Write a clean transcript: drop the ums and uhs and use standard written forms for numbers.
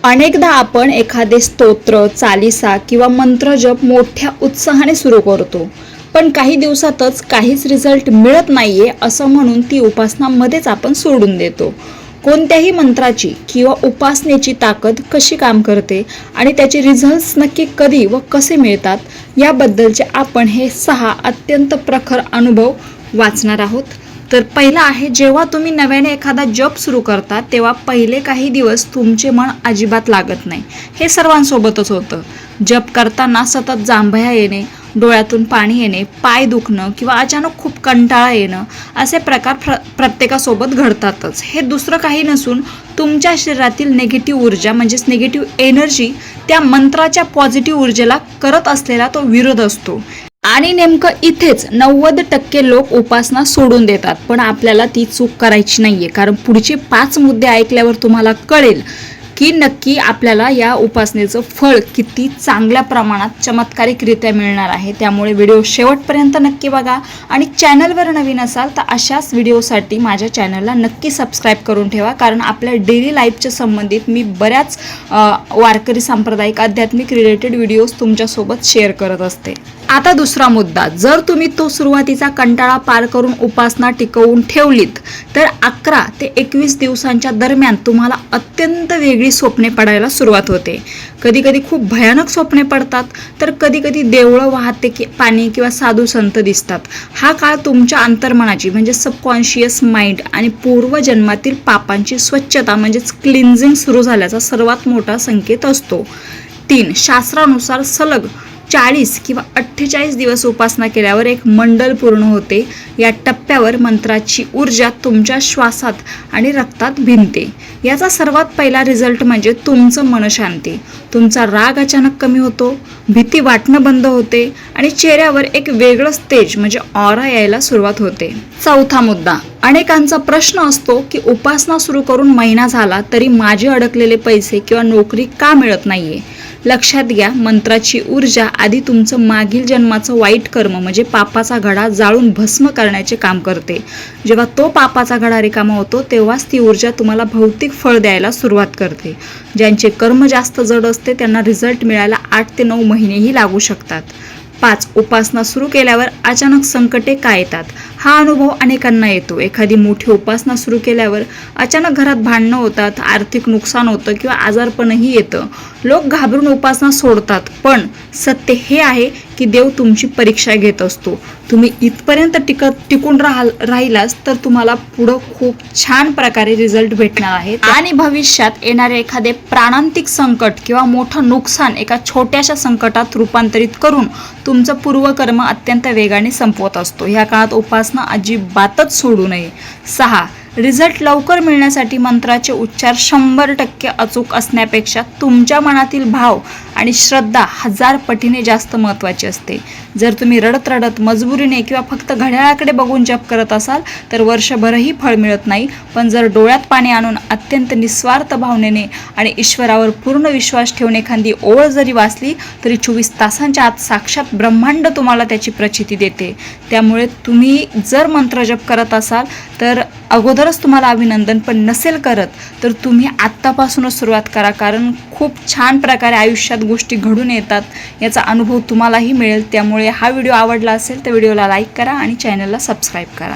अनेकदा आपण एखादे स्तोत्र, चालीसा किंवा मंत्रजप मोठ्या उत्साहाने सुरू करतो, पण काही दिवसातच काहीच रिझल्ट मिळत नाहीये असं म्हणून ती उपासना मध्येच आपण सोडून देतो. कोणत्याही मंत्राची किंवा उपासनेची ताकद कशी काम करते आणि त्याचे रिझल्ट्स नक्की कधी व कसे मिळतात याबद्दलचे आपण हे 6 अत्यंत प्रखर अनुभव वाचणार आहोत. तर पहिला आहे, जेव्हा तुम्ही नव्याने एखादा जप सुरू करता तेव्हा पहिले काही दिवस तुमचे मन अजिबात लागत नाही. हे सर्वांसोबतच होतं. जप करताना सतत जांभया येणे, डोळ्यातून पाणी येणे, पाय दुखणं किंवा अचानक खूप कंटाळा येणं असे प्रकार प्रत्येकासोबत घडतातच. हे दुसरं काही नसून तुमच्या शरीरातील निगेटिव्ह ऊर्जा म्हणजेच निगेटिव्ह एनर्जी त्या मंत्राच्या पॉझिटिव्ह ऊर्जेला करत असलेला तो विरोध असतो. आणि नेमकं इथेच 90% लोक उपासना सोडून देतात. पण आपल्याला ती चूक करायची नाहीये, कारण पुढचे 5 मुद्दे ऐकल्यावर तुम्हाला कळेल की नक्की आपल्याला या उपासनेचं फळ किती चांगल्या प्रमाणात चमत्कारिकरित्या मिळणार आहे. त्यामुळे व्हिडिओ शेवटपर्यंत नक्की बघा आणि चॅनलवर नवीन असाल तर अशाच व्हिडिओसाठी माझ्या चॅनलला नक्की सबस्क्राईब करून ठेवा, कारण आपल्या डेली लाईफच्या संबंधित मी बऱ्याच वारकरी सांप्रदायिक आध्यात्मिक रिलेटेड व्हिडिओज तुमच्यासोबत शेअर करत असते. आता दुसरा मुद्दा, जर तुम्ही तो सुरुवातीचा कंटाळा पार करून उपासना टिकवून ठेवलीत तर 11 ते 21 दिवसांच्या दरम्यान तुम्हाला अत्यंत वेगळी स्वप्ने पडायला सुरुवात होते. कधी कधी खूप भयानक स्वप्ने पडतात, तर कधी कधी देवळं वाहते पाणी किंवा साधू संत दिसतात. हा काळ तुमच्या अंतर्मनाची म्हणजे सबकॉन्शियस माइंड आणि पूर्वजन्मातील पापांची स्वच्छता म्हणजेच क्लिन्झिंग सुरू झाल्याचा सर्वात मोठा संकेत असतो. 3. शास्त्रानुसार सलग 40 किंवा 48 दिवस उपासना केल्यावर एक मंडल पूर्ण होते. या टप्प्यावर मंत्राची ऊर्जा तुमच्या श्वासात आणि रक्तात भिनते. याचा सर्वात पहिला रिझल्ट म्हणजे तुमचं मनशांती. तुमचा राग अचानक कमी होतो, भीती वाटणं बंद होते आणि चेहऱ्यावर एक वेगळंच तेज म्हणजे ऑरा यायला सुरुवात होते. चौथा मुद्दा, अनेकांचा प्रश्न असतो की उपासना सुरू करून महिना झाला तरी माझे अडकलेले पैसे किंवा नोकरी का मिळत नाहीये. लक्षात घ्या, मंत्राची ऊर्जा आधी तुमचं मागील जन्माचं वाईट कर्म म्हणजे पापाचा घडा जाळून भस्म करण्याचे काम करते. जेव्हा तो पापाचा घडा रिकामा होतो तेव्हाच ती ऊर्जा तुम्हाला भौतिक फळ द्यायला सुरुवात करते. ज्यांचे कर्म जास्त जड असते त्यांना रिझल्ट मिळायला 8 ते 9 महिनेही लागू शकतात. 5. उपासना सुरू केल्यावर अचानक संकटे का येतात. हा अनुभव अनेकांना येतो. एखादी मोठी उपासना सुरू केल्यावर अचानक घरात भांडणं होतात, आर्थिक नुकसान होतं किंवा आजारपणही येतं. लोक घाबरून उपासना सोडतात, पण सत्य हे आहे की देव तुमची परीक्षा घेत असतो. तुम्ही इथपर्यंत टिकून राहिलास तर तुम्हाला पुढं खूप छान प्रकारे रिझल्ट भेटणार आहे. आणि भविष्यात येणारे एखादे प्राणांतिक संकट किंवा मोठं नुकसान एका छोट्याशा संकटात रूपांतरित करून तुमचं पूर्वकर्म अत्यंत वेगाने संपवत असतो. ह्या काळात उपासना अजिबातच सोडू नये. 6. रिझल्ट लवकर मिळण्यासाठी मंत्राचे उच्चार 100% अचूक असण्यापेक्षा तुमच्या मनातील भाव आणि श्रद्धा 1000 पटीने जास्त महत्त्वाची असते. जर तुम्ही रडत रडत मजबुरीने किंवा फक्त घड्याळाकडे बघून जप करत असाल तर वर्षभरही फळ मिळत नाही. पण जर डोळ्यात पाणी आणून अत्यंत निस्वार्थ भावनेने आणि ईश्वरावर पूर्ण विश्वास ठेवून एखादी ओळ जरी वाचली तरी 24 तासांच्या आत साक्षात ब्रह्मांड तुम्हाला त्याची प्रचिती देते. त्यामुळे तुम्ही जर मंत्रजप करत असाल तर अगोदरच तुम्हाला अभिनंदन, पण नसेल करत तर तुम्ही आत्तापासूनच सुरुवात करा, कारण खूप छान प्रकारे आयुष्यात गोष्टी घडून येतात. याचा अनुभव तुम्हालाही मिळेल. त्यामुळे हा व्हिडिओ आवडला असेल तर व्हिडिओला लाईक करा आणि चॅनलला सबस्क्राईब करा.